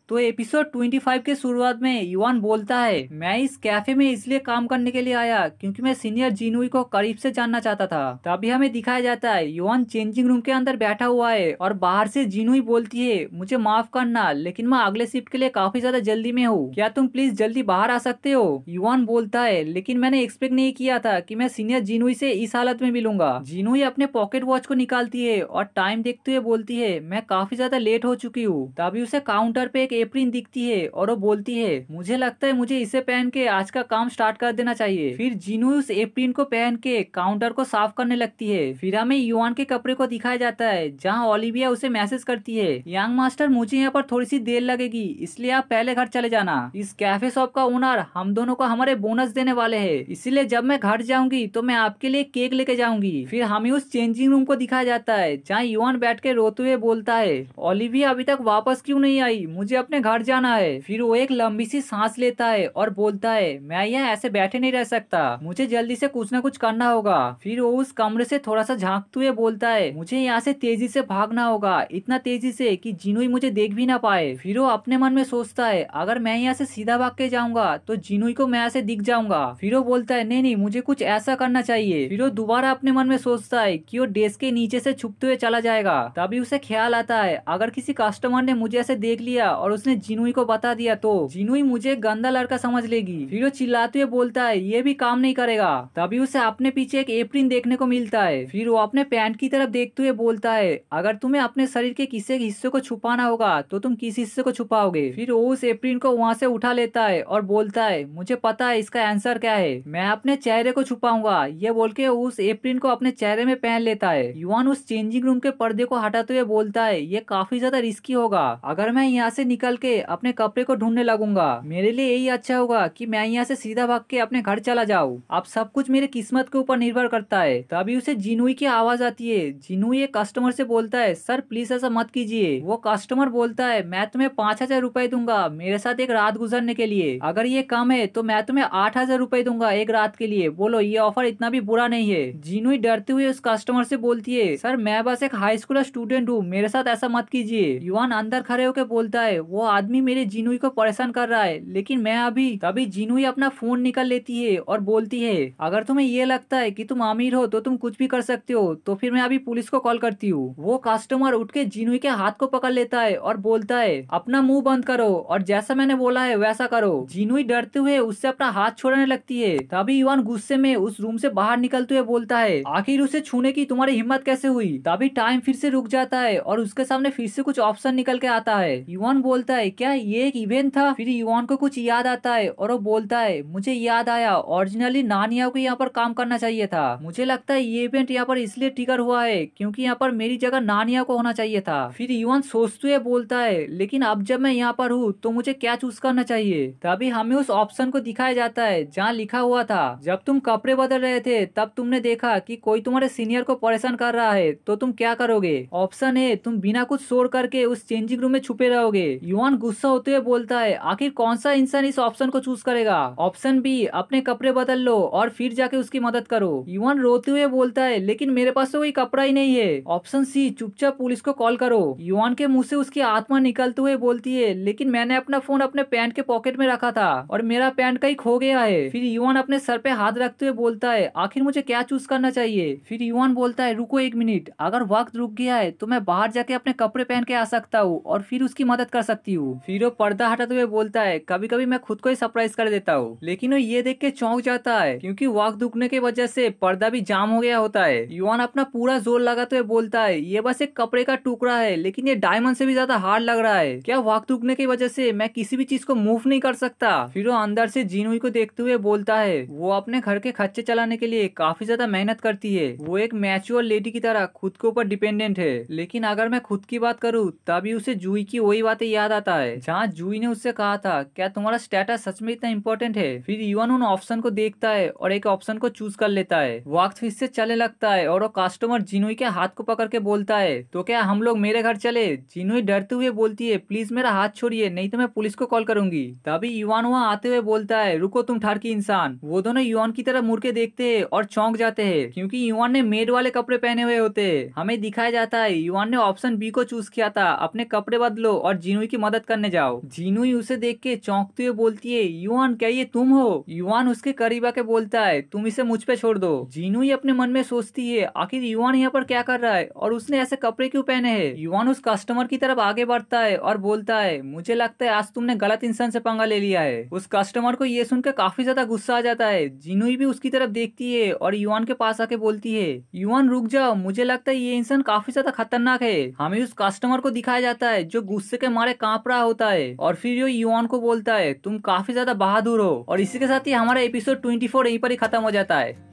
तो एपिसोड 25 के शुरुआत में युआन बोलता है, मैं इस कैफे में इसलिए काम करने के लिए आया क्योंकि मैं सीनियर जिनुई को करीब से जानना चाहता था। तभी हमें दिखाया जाता है युआन चेंजिंग रूम के अंदर बैठा हुआ है और बाहर से जिनुई बोलती है, मुझे माफ करना लेकिन मैं अगले शिफ्ट के लिए काफी ज्यादा जल्दी में हूँ, क्या तुम प्लीज जल्दी बाहर आ सकते हो। युआन बोलता है, लेकिन मैंने एक्सपेक्ट नहीं किया था कि मैं सीनियर जिनुई से इस हालत में मिलूंगा। जिनुई अपने पॉकेट वॉच को निकालती है और टाइम देखते हुए बोलती है, मैं काफी ज्यादा लेट हो चुकी हूँ। तभी उसे काउंटर पे एक एप्रिन दिखती है और वो बोलती है, मुझे लगता है मुझे इसे पहन के आज का काम स्टार्ट कर देना चाहिए। फिर जिनुई उस एप्रिन को पहन के काउंटर को साफ करने लगती है। फिर हमें युआन के कपड़े को दिखाया जाता है जहाँ ओलिविया उसे मैसेज करती है, यंग मास्टर मुझे यहाँ पर थोड़ी सी देर लगेगी इसलिए आप पहले घर चले जाना। इस कैफे शॉप का ओनर हम दोनों को हमारे बोनस देने वाले है, इसीलिए जब मैं घर जाऊंगी तो मैं आपके लिए केक लेके जाऊंगी। फिर हमें उस चेंजिंग रूम को दिखाया जाता है जहाँ युआन बैठ के रोते हुए बोलता है, ओलिविया अभी तक वापस क्यों नहीं आई, मुझे अपने घर जाना है। फिर वो एक लंबी सी सांस लेता है और बोलता है, मैं यहाँ ऐसे बैठे नहीं रह सकता, मुझे जल्दी से कुछ ना कुछ करना होगा। फिर वो उस कमरे से थोड़ा सा झांकते हुए बोलता है, मुझे यहाँ से तेजी से भागना होगा, इतना तेजी से कि जिनुई मुझे देख भी ना पाए। फिर वो अपने मन में सोचता है, अगर मैं यहाँ से सीधा भाग के जाऊंगा तो जिनुई को मैं ऐसे दिख जाऊंगा। फिर वो बोलता है, नहीं नहीं मुझे कुछ ऐसा करना चाहिए। फिर वो दोबारा अपने मन में सोचता है कि वो डेस्क के नीचे से छुपते हुए चला जाएगा। तभी उसे ख्याल आता है, अगर किसी कस्टमर ने मुझे ऐसे देख लिया और उसने जिनुई को बता दिया तो जिनुई मुझे गंदा लड़का समझ लेगी। फिर वो चिल्लाते हुए बोलता है, ये भी काम नहीं करेगा। तभी उसे अपने पीछे एक एप्रिन देखने को मिलता है। फिर वो अपने पैंट की तरफ देखते हुए बोलता है, अगर तुम्हें अपने शरीर के किसी हिस्से को छुपाना होगा तो तुम किस हिस्से को छुपाओगे। फिर वो उस एप्रिन को वहाँ से उठा लेता है और बोलता है, मुझे पता है इसका आंसर क्या है, मैं अपने चेहरे को छुपाऊंगा। ये बोल के उस एप्रिन को अपने चेहरे में पहन लेता है। युआन उस चेंजिंग रूम के पर्दे को हटाते हुए बोलता है, ये काफी ज्यादा रिस्की होगा, अगर मैं यहाँ से निकल के अपने कपड़े को ढूंढने लगूंगा मेरे लिए यही अच्छा होगा कि मैं यहाँ से सीधा भाग के अपने घर चला जाऊँ। अब सब कुछ मेरे किस्मत के ऊपर निर्भर करता है। तभी उसे जिनुई की आवाज आती है। जिनुई एक कस्टमर से बोलता है, सर प्लीज ऐसा मत कीजिए। वो कस्टमर बोलता है, मैं तुम्हें 5,000 रुपए दूंगा मेरे साथ एक रात गुजरने के लिए, अगर ये कम है तो मैं तुम्हें 8,000 रुपए दूंगा एक रात के लिए, बोलो ये ऑफर इतना भी बुरा नहीं है। जिनुई डरते हुए उस कस्टमर से बोलती है, सर मैं बस एक हाई स्कूल स्टूडेंट हूँ, मेरे साथ ऐसा मत कीजिए। युआन अंदर खड़े होकर बोलता है, वो आदमी मेरे जिनुई को परेशान कर रहा है लेकिन मैं अभी। तभी जिनुई अपना फोन निकल लेती है और बोलती है, अगर तुम्हें ये लगता है कि तुम अमीर हो तो तुम कुछ भी कर सकते हो तो फिर मैं अभी पुलिस को कॉल करती हूँ। वो कस्टमर उठ के जिनुई के हाथ को पकड़ लेता है और बोलता है, अपना मुंह बंद करो और जैसा मैंने बोला है वैसा करो। जिनुई डरते हुए उससे अपना हाथ छोड़ने लगती है। तभी युआन गुस्से में उस रूम से बाहर निकलते हुए बोलता है, आखिर उसे छूने की तुम्हारी हिम्मत कैसे हुई। तभी टाइम फिर से रुक जाता है और उसके सामने फिर से कुछ ऑप्शन निकल के आता है। युआन बोलता है, क्या ये एक इवेंट था। फिर युआन को कुछ याद आता है और वो बोलता है, मुझे याद आया, ओरिजिनली नानिया को यहाँ पर काम करना चाहिए था, मुझे लगता है ये इवेंट यहाँ पर इसलिए ट्रिगर हुआ है क्योंकि यहाँ पर मेरी जगह नानिया को होना चाहिए था। फिर युआन सोचते हुए बोलता है, लेकिन अब जब मैं यहाँ पर हूँ तो मुझे क्या चूज करना चाहिए। तभी हमें उस ऑप्शन को दिखाया जाता है जहाँ लिखा हुआ था, जब तुम कपड़े बदल रहे थे तब तुमने देखा कि कोई तुम्हारे सीनियर को परेशान कर रहा है तो तुम क्या करोगे। ऑप्शन ए, तुम बिना कुछ शोर करके उस चेंजिंग रूम में छुपे रहोगे। युआन गुस्सा होते हुए बोलता है, आखिर कौन सा इंसान इस ऑप्शन को चूज करेगा। ऑप्शन बी, अपने कपड़े बदल लो और फिर जाके उसकी मदद करो। युआन रोते हुए बोलता है, लेकिन मेरे पास तो कोई कपड़ा ही नहीं है। ऑप्शन सी, चुपचाप पुलिस को कॉल करो। युआन के मुंह से उसकी आत्मा निकलते हुए बोलती है, लेकिन मैंने अपना फोन अपने पैंट के पॉकेट में रखा था और मेरा पैंट कहीं खो गया है। फिर युआन अपने सर पे हाथ रखते हुए बोलता है, आखिर मुझे क्या चूज करना चाहिए। फिर युआन बोलता है, रुको एक मिनट, अगर वक्त रुक गया है तो मैं बाहर जाके अपने कपड़े पहन के आ सकता हूँ और फिर उसकी मदद कर सकती हूँ। फिर वो पर्दा हटाते हुए बोलता है, कभी कभी मैं खुद को ही सरप्राइज कर देता हूँ। लेकिन वो ये देख के चौंक जाता है क्योंकि वक्त रुकने की वजह से पर्दा भी जाम हो गया होता है। युआन अपना पूरा जोर लगाते हुए बोलता है, ये बस एक कपड़े का टुकड़ा है लेकिन ये डायमंड से भी ज्यादा हार्ड लग रहा है, क्या वक्त रुकने की वजह से मैं किसी भी चीज को मूव नहीं कर सकता। फिर वो अंदर से जिनुई को देखते हुए बोलता है, वो अपने घर के खर्चे चलाने के लिए काफी ज्यादा मेहनत करती है, वो एक मैच्योर लेडी की तरह खुद के ऊपर डिपेंडेंट है। लेकिन अगर मैं खुद की बात करूँ तभी उसे जुई की वही बातें याद आता है जहाँ जुई ने उससे कहा था, क्या तुम्हारा स्टेटस सच में इतना इम्पोर्टेंट है। फिर युआन उन ऑप्शन को देखता है और एक ऑप्शन को चूज कर लेता है। वक्त फिर से चलने लगता है और वो कस्टमर जिनुई के हाथ को पकड़ के बोलता है, तो क्या हम लोग मेरे घर चले। जिनुई डरते हुए बोलती है, प्लीज मेरा हाथ छोड़िए नहीं तो मैं पुलिस को कॉल करूंगी। तभी युआन वहाँ आते हुए बोलता है, रुको तुम ठरकी इंसान। वो दोनों युआन की तरफ मुड़ के देखते हैं और चौंक जाते हैं क्योंकि युआन ने मेड वाले कपड़े पहने हुए होते हैं। हमें दिखाया जाता है युआन ने ऑप्शन बी को चूज किया था, अपने कपड़े बदलो और जिनुई की मदद करने जाओ। जीनूई उसे देख के चौंकते हुए बोलती है, युआन क्या ये तुम हो? युआन उसके करीब आके बोलता है, तुम इसे मुझ पे छोड़ दो। जीनूई अपने मन में सोचती है, आखिर युआन यहाँ पर क्या कर रहा है और उसने ऐसे कपड़े क्यों पहने हैं। युआन उस कस्टमर की तरफ आगे बढ़ता है और बोलता है, मुझे लगता है आज तुमने गलत इंसान से पंगा ले लिया है। उस कस्टमर को ये सुनकर काफी ज्यादा गुस्सा आ जाता है। जीनूई भी उसकी तरफ देखती है और युआन के पास आके बोलती है, युआन रुक जाओ, मुझे लगता है ये इंसान काफी ज्यादा खतरनाक है। हमें उस कस्टमर को दिखाया जाता है जो गुस्से के मारे कांप रहा होता है और फिर ये युआन को बोलता है, तुम काफी ज्यादा बहादुर हो। और इसी के साथ ही हमारा एपिसोड 24 यहीं पर ही खत्म हो जाता है।